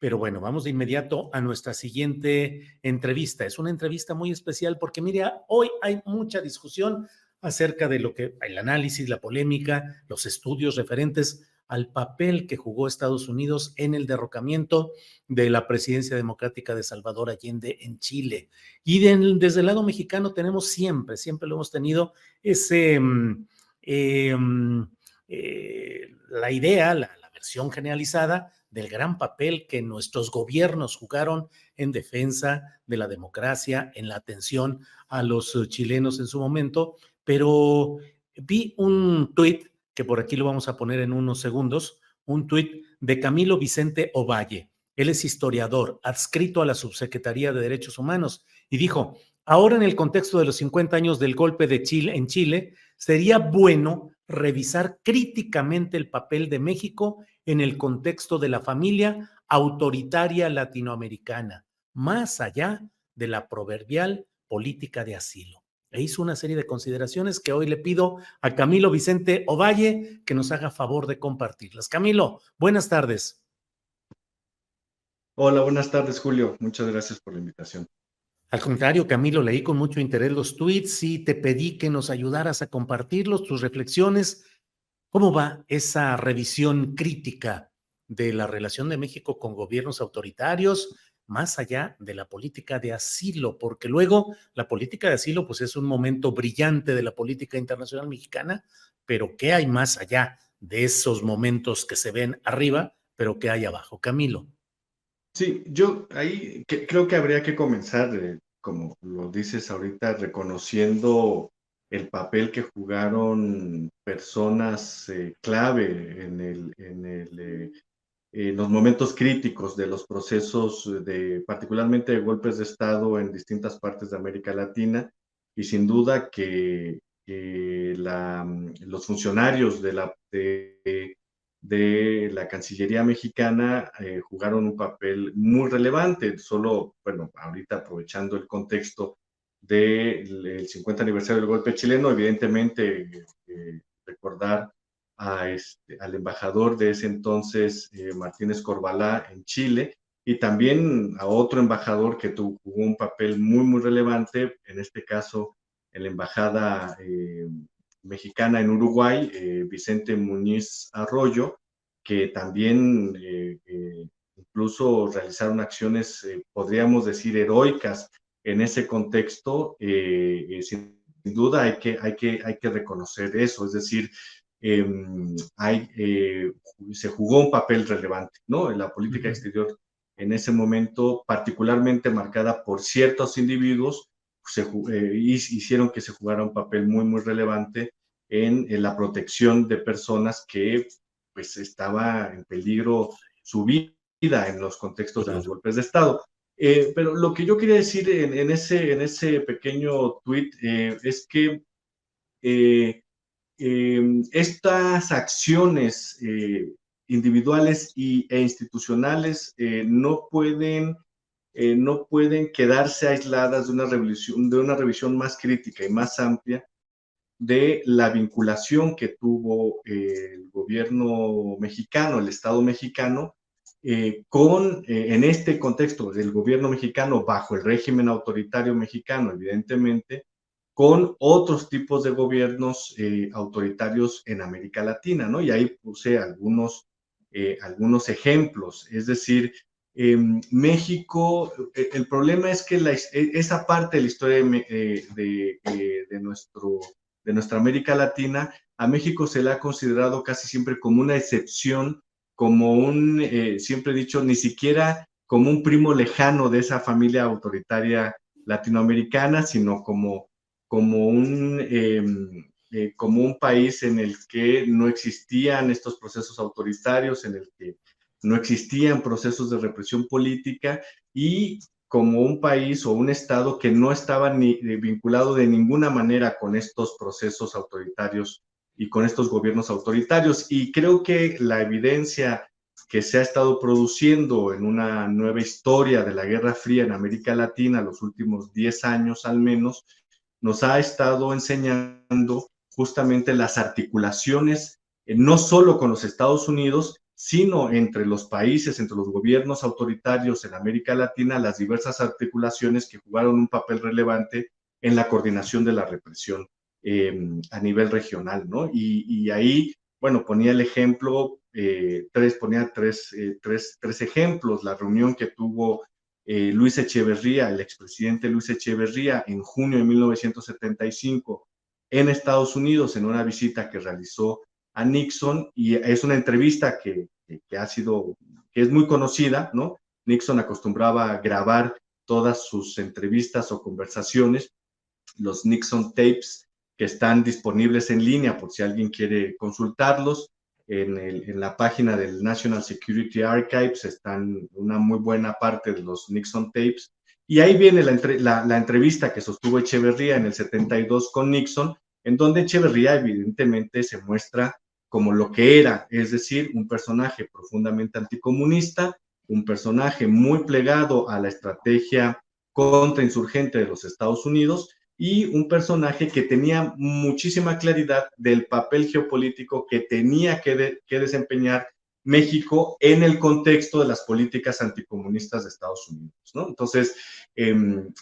Pero bueno, vamos de inmediato a nuestra siguiente entrevista. Es una entrevista muy especial porque, mira, hoy hay mucha discusión acerca de lo que el análisis, la polémica, los estudios referentes al papel que jugó Estados Unidos en el derrocamiento de la presidencia democrática de Salvador Allende en Chile. Y desde el lado mexicano tenemos siempre lo hemos tenido ese, eh, la idea, la versión generalizada del gran papel que nuestros gobiernos jugaron en defensa de la democracia, en la atención a los chilenos en su momento, pero vi un tuit, que por aquí lo vamos a poner en unos segundos, un tuit de Camilo Vicente Ovalle. Él es historiador, adscrito a la Subsecretaría de Derechos Humanos, y dijo, ahora en el contexto de los 50 años del golpe de Chile en Chile, sería bueno revisar críticamente el papel de México en el contexto de la familia autoritaria latinoamericana, más allá de la proverbial política de asilo. E hizo una serie de consideraciones que hoy le pido a Camilo Vicente Ovalle que nos haga favor de compartirlas. Camilo, buenas tardes. Hola, buenas tardes, Julio. Muchas gracias por la invitación. Al contrario, Camilo, leí con mucho interés los tweets y te pedí que nos ayudaras a compartirlos, tus reflexiones. ¿Cómo va esa revisión crítica de la relación de México con gobiernos autoritarios, más allá de la política de asilo? Porque luego la política de asilo pues es un momento brillante de la política internacional mexicana, pero ¿qué hay más allá de esos momentos que se ven arriba, pero qué hay abajo? Camilo. Sí, yo ahí creo que habría que comenzar, como lo dices ahorita, reconociendo el papel que jugaron personas clave en los momentos críticos de los procesos particularmente de golpes de Estado en distintas partes de América Latina, y sin duda que los funcionarios de la Cancillería mexicana jugaron un papel muy relevante. Solo, bueno, ahorita aprovechando el contexto del 50 aniversario del golpe chileno, evidentemente recordar al embajador de ese entonces, Martínez Corbalá, en Chile, y también a otro embajador que jugó un papel muy relevante, en este caso en la embajada mexicana en Uruguay, Vicente Muñiz Arroyo, que también incluso realizaron acciones, podríamos decir, heroicas en ese contexto. Sin duda hay que reconocer eso, es decir, se jugó un papel relevante, ¿no? En la política exterior en ese momento, particularmente marcada por ciertos individuos, hicieron que se jugara un papel muy relevante en la protección de personas que pues estaba en peligro su vida en los contextos de los golpes de Estado. Pero lo que yo quería decir en ese pequeño tuit es que estas acciones individuales e institucionales no pueden quedarse aisladas de una revisión más crítica y más amplia de la vinculación que tuvo el gobierno mexicano, el Estado mexicano, en este contexto del gobierno mexicano bajo el régimen autoritario mexicano, evidentemente, con otros tipos de gobiernos autoritarios en América Latina, ¿no? Y ahí puse algunos ejemplos, es decir, México, el problema es que esa parte de la historia de nuestra América Latina, a México se le ha considerado casi siempre como una excepción, siempre he dicho, ni siquiera como un primo lejano de esa familia autoritaria latinoamericana, sino como un país en el que no existían estos procesos autoritarios, en el que no existían procesos de represión política, y como un país o un estado que no estaba vinculado de ninguna manera con estos procesos autoritarios y con estos gobiernos autoritarios. Y creo que la evidencia que se ha estado produciendo en una nueva historia de la Guerra Fría en América Latina, los últimos 10 años al menos, nos ha estado enseñando justamente las articulaciones, no solo con los Estados Unidos, sino entre los países, entre los gobiernos autoritarios en América Latina, las diversas articulaciones que jugaron un papel relevante en la coordinación de la represión a nivel regional, ¿no? Y ahí, bueno, ponía el ejemplo, ponía tres ejemplos, la reunión que tuvo Luis Echeverría, el expresidente Luis Echeverría, en junio de 1975 en Estados Unidos, en una visita que realizó a Nixon, y es una entrevista que es muy conocida, ¿no? Nixon acostumbraba a grabar todas sus entrevistas o conversaciones, los Nixon tapes, que están disponibles en línea por si alguien quiere consultarlos. En la página del National Security Archives están una muy buena parte de los Nixon tapes. Y ahí viene la entrevista que sostuvo Echeverría en el 72 con Nixon, en donde Echeverría evidentemente se muestra como lo que era, es decir, un personaje profundamente anticomunista, un personaje muy plegado a la estrategia contrainsurgente de los Estados Unidos, y un personaje que tenía muchísima claridad del papel geopolítico que tenía que desempeñar México en el contexto de las políticas anticomunistas de Estados Unidos, ¿no? Entonces,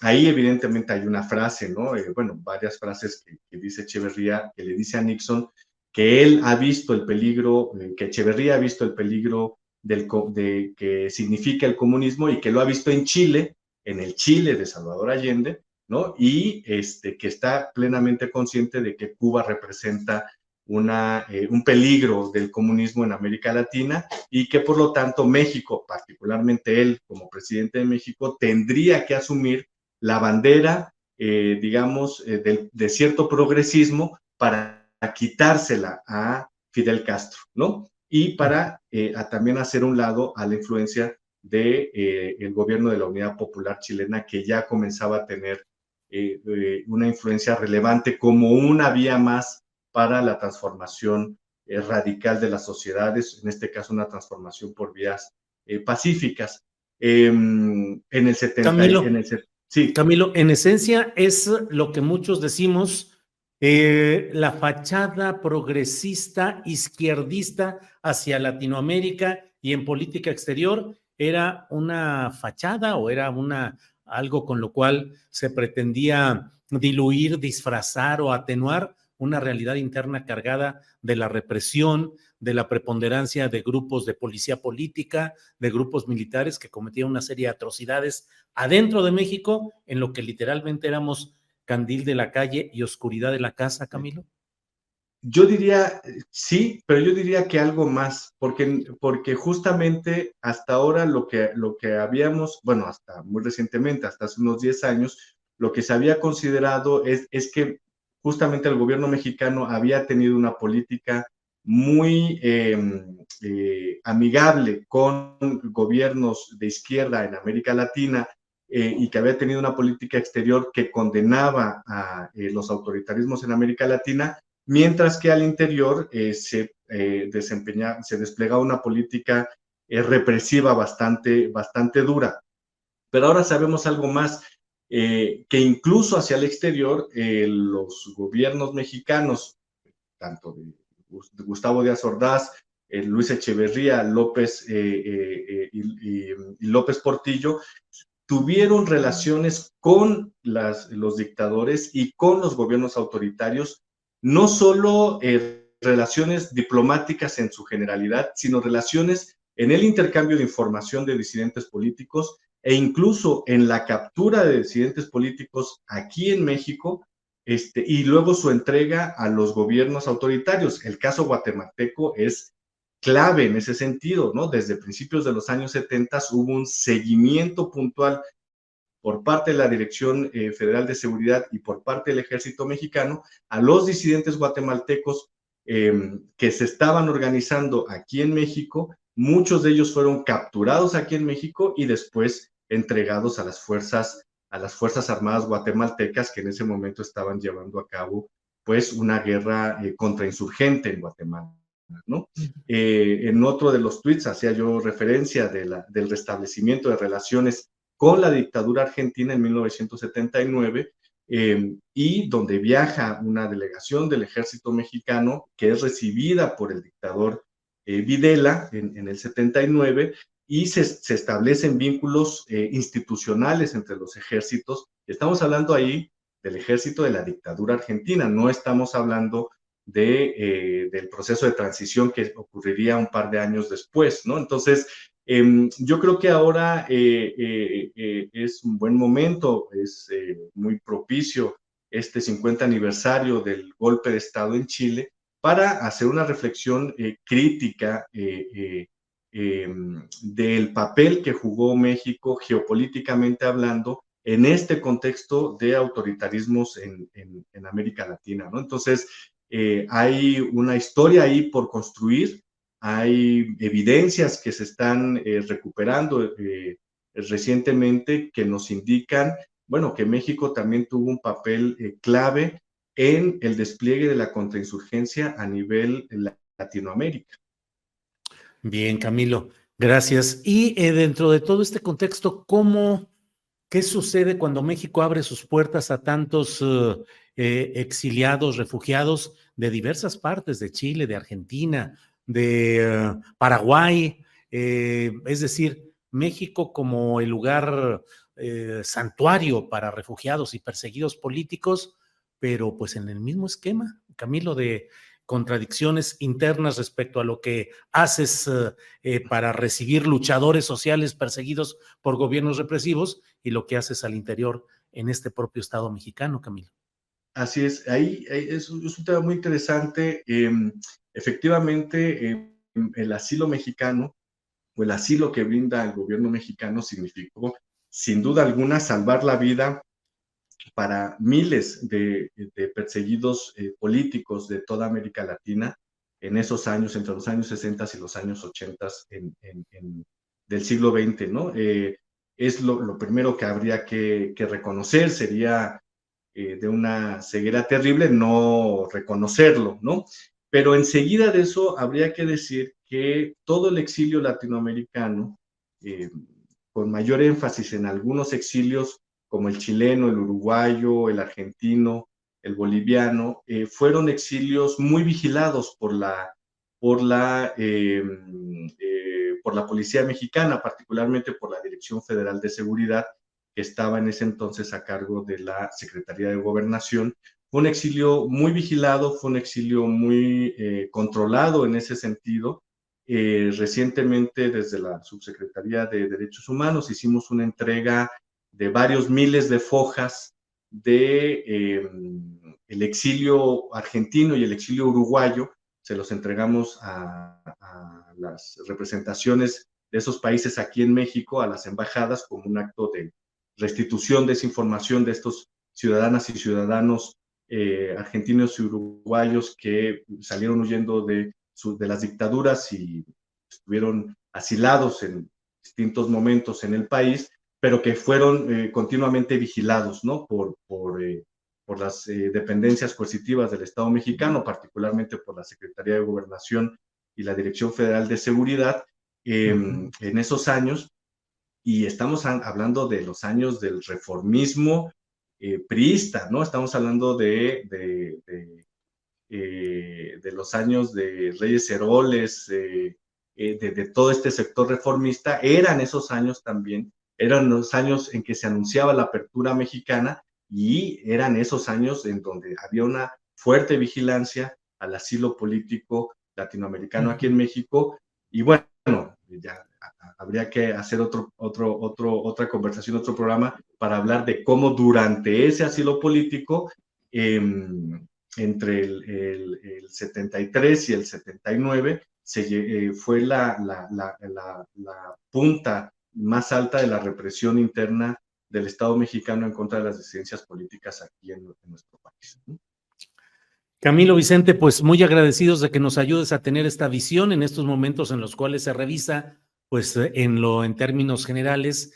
ahí evidentemente hay una frase, ¿no? Bueno, varias frases que dice Echeverría, que le dice a Nixon que él ha visto el peligro, que Echeverría ha visto el peligro que significa el comunismo, y que lo ha visto en Chile, en el Chile de Salvador Allende, ¿no? Y que está plenamente consciente de que Cuba representa un peligro del comunismo en América Latina, y que por lo tanto México, particularmente él como presidente de México, tendría que asumir la bandera, digamos, de cierto progresismo para quitársela a Fidel Castro, ¿no? Y para también hacer un lado a la influencia del gobierno de la Unidad Popular Chilena, que ya comenzaba a tener una influencia relevante como una vía más para la transformación radical de las sociedades, en este caso una transformación por vías pacíficas. En el 70, Camilo, sí. Camilo, en esencia es lo que muchos decimos, la fachada progresista izquierdista hacia Latinoamérica y en política exterior era una fachada o era algo con lo cual se pretendía diluir, disfrazar o atenuar una realidad interna cargada de la represión, de la preponderancia de grupos de policía política, de grupos militares que cometían una serie de atrocidades adentro de México, en lo que literalmente éramos candil de la calle y oscuridad de la casa, Camilo? Yo diría sí, pero yo diría que algo más, porque justamente hasta ahora lo que habíamos, bueno, hasta muy recientemente, hasta hace unos 10 años, lo que se había considerado es que justamente el gobierno mexicano había tenido una política muy amigable con gobiernos de izquierda en América Latina, y que había tenido una política exterior que condenaba a los autoritarismos en América Latina, mientras que al interior se desplegaba una política represiva bastante dura. Pero ahora sabemos algo más, que incluso hacia el exterior, los gobiernos mexicanos, tanto de Gustavo Díaz Ordaz, Luis Echeverría, y López Portillo, tuvieron relaciones con los dictadores y con los gobiernos autoritarios, no solo relaciones diplomáticas en su generalidad, sino relaciones en el intercambio de información de disidentes políticos, e incluso en la captura de disidentes políticos aquí en México, y luego su entrega a los gobiernos autoritarios. El caso guatemalteco es clave en ese sentido, ¿no? Desde principios de los años 70 hubo un seguimiento puntual por parte de la Dirección Federal de Seguridad y por parte del Ejército Mexicano a los disidentes guatemaltecos que se estaban organizando aquí en México. Muchos de ellos fueron capturados aquí en México y después entregados a las Fuerzas Armadas guatemaltecas, que en ese momento estaban llevando a cabo pues una guerra contrainsurgente en Guatemala, ¿no? En otro de los tweets hacía yo referencia del restablecimiento de relaciones con la dictadura argentina en 1979, y donde viaja una delegación del ejército mexicano que es recibida por el dictador Videla en el 79, y se establecen vínculos institucionales entre los ejércitos. Estamos hablando ahí del ejército de la dictadura argentina, no estamos hablando del proceso de transición que ocurriría un par de años después, ¿no? Entonces, yo creo que ahora es un buen momento, es muy propicio este 50 aniversario del golpe de Estado en Chile para hacer una reflexión crítica del papel que jugó México geopolíticamente hablando en este contexto de autoritarismos en América Latina, ¿no? Entonces, hay una historia ahí por construir, hay evidencias que se están recuperando recientemente que nos indican, bueno, que México también tuvo un papel clave en el despliegue de la contrainsurgencia a nivel Latinoamérica. Bien, Camilo, gracias. Y dentro de todo este contexto, ¿qué sucede cuando México abre sus puertas a tantos exiliados, refugiados de diversas partes, de Chile, de Argentina, de Paraguay? Es decir, México como el lugar santuario para refugiados y perseguidos políticos, pero pues en el mismo esquema, Camilo, de contradicciones internas respecto a lo que haces para recibir luchadores sociales perseguidos por gobiernos represivos y lo que haces al interior en este propio Estado mexicano, Camilo. Así es, ahí es un tema muy interesante. Efectivamente, el asilo mexicano o el asilo que brinda el gobierno mexicano significó, sin duda alguna, salvar la vida para miles de perseguidos políticos de toda América Latina en esos años, entre los años 60 y los años 80 del siglo XX, ¿no? Es lo primero que habría que reconocer, sería de una ceguera terrible no reconocerlo, ¿no? Pero enseguida de eso habría que decir que todo el exilio latinoamericano, con mayor énfasis en algunos exilios como el chileno, el uruguayo, el argentino, el boliviano, fueron exilios muy vigilados por la, eh, por la policía mexicana, particularmente por la Dirección Federal de Seguridad, que estaba en ese entonces a cargo de la Secretaría de Gobernación. Fue un exilio muy vigilado, fue un exilio muy controlado en ese sentido. Recientemente, desde la Subsecretaría de Derechos Humanos, hicimos una entrega de varios miles de fojas de el exilio argentino y el exilio uruguayo. Se los entregamos a las representaciones de esos países aquí en México, a las embajadas, como un acto de restitución de esa información de estos ciudadanas y ciudadanos argentinos y uruguayos que salieron huyendo de las dictaduras y estuvieron asilados en distintos momentos en el país, pero que fueron continuamente vigilados, ¿no? Por las dependencias coercitivas del Estado mexicano, particularmente por la Secretaría de Gobernación y la Dirección Federal de Seguridad, en esos años. Y estamos hablando de los años del reformismo priista, ¿no? Estamos hablando de los años de Reyes Heroles, de todo este sector reformista. Eran esos años también, eran los años en que se anunciaba la apertura mexicana y eran esos años en donde había una fuerte vigilancia al asilo político latinoamericano aquí en México. Y bueno, ya habría que hacer otra conversación, otro programa para hablar de cómo durante ese asilo político, entre el 73 y el 79, fue la punta más alta de la represión interna del Estado mexicano en contra de las disidencias políticas aquí en nuestro país. Camilo Vicente, pues muy agradecidos de que nos ayudes a tener esta visión en estos momentos en los cuales se revisa, pues en términos generales,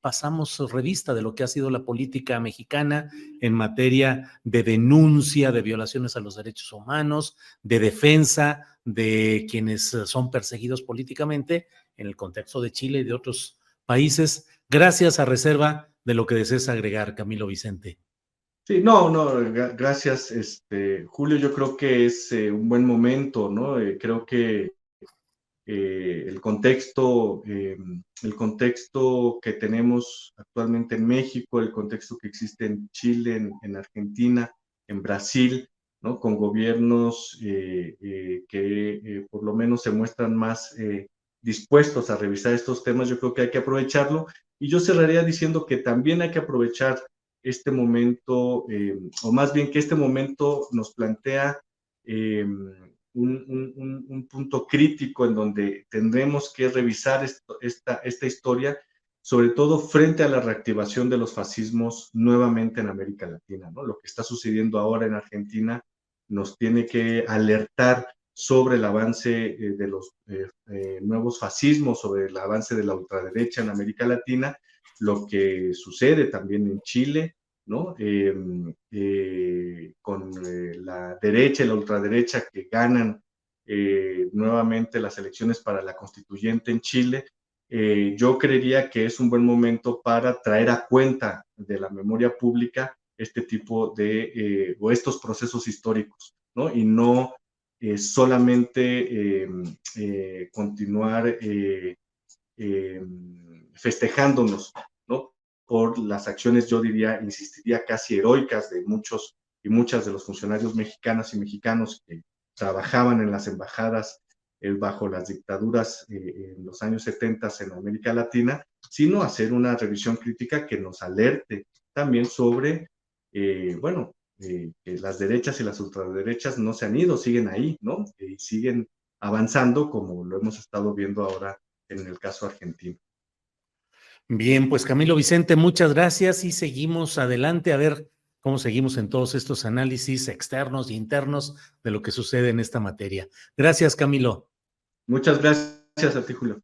pasamos revista de lo que ha sido la política mexicana en materia de denuncia de violaciones a los derechos humanos, de defensa de quienes son perseguidos políticamente en el contexto de Chile y de otros países. Gracias, a reserva de lo que desees agregar, Camilo Vicente. Sí, no, no, gracias, Julio. Yo creo que es un buen momento, ¿no? Creo que el contexto que tenemos actualmente en México, el contexto que existe en Chile, en Argentina, en Brasil, ¿no? Con gobiernos que por lo menos se muestran más dispuestos a revisar estos temas, yo creo que hay que aprovecharlo. Y yo cerraría diciendo que también hay que aprovechar este momento, o más bien que este momento nos plantea un punto crítico en donde tendremos que revisar esta historia, sobre todo frente a la reactivación de los fascismos nuevamente en América Latina, ¿no? Lo que está sucediendo ahora en Argentina nos tiene que alertar sobre el avance de los nuevos fascismos, sobre el avance de la ultraderecha en América Latina, lo que sucede también en Chile, ¿no? Con la derecha y la ultraderecha que ganan nuevamente las elecciones para la constituyente en Chile. Yo creería que es un buen momento para traer a cuenta de la memoria pública este tipo de, o estos procesos históricos, ¿no? Y no solamente continuar festejándonos, ¿no? Por las acciones, yo diría, insistiría, casi heroicas de muchos y muchas de los funcionarios mexicanas y mexicanos que trabajaban en las embajadas bajo las dictaduras en los años 70 en América Latina, sino hacer una revisión crítica que nos alerte también sobre, bueno, que las derechas y las ultraderechas no se han ido, siguen ahí, ¿no? Y siguen avanzando como lo hemos estado viendo ahora en el caso argentino. Bien, pues Camilo Vicente, muchas gracias y seguimos adelante a ver cómo seguimos en todos estos análisis externos e internos de lo que sucede en esta materia. Gracias, Camilo. Muchas gracias a ti, Julio.